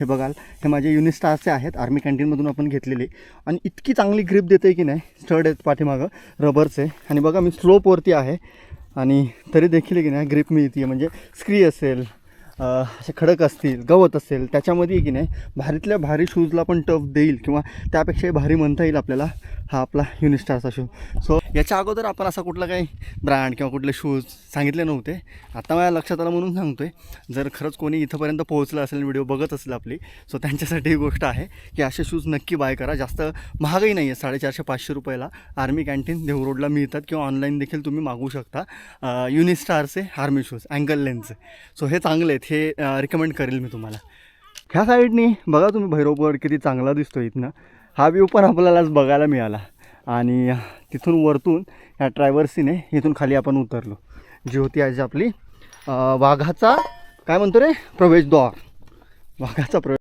हे बघाल, हे माझे युनिस्टारचे आहेत, आर्मी कॅन्टीनमधून आपण घेतलेले. आणि इतकी चांगली ग्रिप देते आहे की नाही. स्टड आहेत पाठीमागं रबरचे. आणि बघा मी स्लोपवरती आहे आणि तरी देखील की नाही ग्रिप मिळते. म्हणजे स्क्री असेल, असे खडक असतील, गवत असेल, त्याच्यामध्ये की नाही भारीतल्या भारी शूजला पण टफ देईल किंवा त्यापेक्षाही भारी म्हणता येईल आपल्याला हा आपला युनिस्टारचा शूज. सो याच्या अगोदर आपण असा कुठला काही ब्रँड किंवा कुठले शूज सांगितले नव्हते. आता माझ्या लक्षात आलं म्हणून सांगतो आहे. जर खरंच कोणी इथंपर्यंत पोहोचलं असेल, व्हिडिओ बघत असेल आपली, सो त्यांच्यासाठी ही गोष्ट आहे की असे शूज नक्की बाय करा. जास्त महागही नाही आहे, 450-500 रुपयाला आर्मी कॅन्टीन देहू रोडला मिळतात किंवा ऑनलाईन देखील तुम्ही मागवू शकता. युनिस्टारचे आर्मी शूज अँकल लेन्थचे. सो हे चांगले आहेत, हे रिकमेंड करेल मी तुम्हाला. ह्या साईडनी बघा तुम्ही भैरवगड किती चांगला दिसतो इथनं. हा व्ह्यू पण आपल्यालाच बघायला मिळाला. आणि तिथून वरतून ह्या ट्रॅव्हर्सीने इथून खाली आपण उतरलो. जी होती आज आपली वाघाचा काय म्हणतो रे प्रवेशद्वार. वाघाचा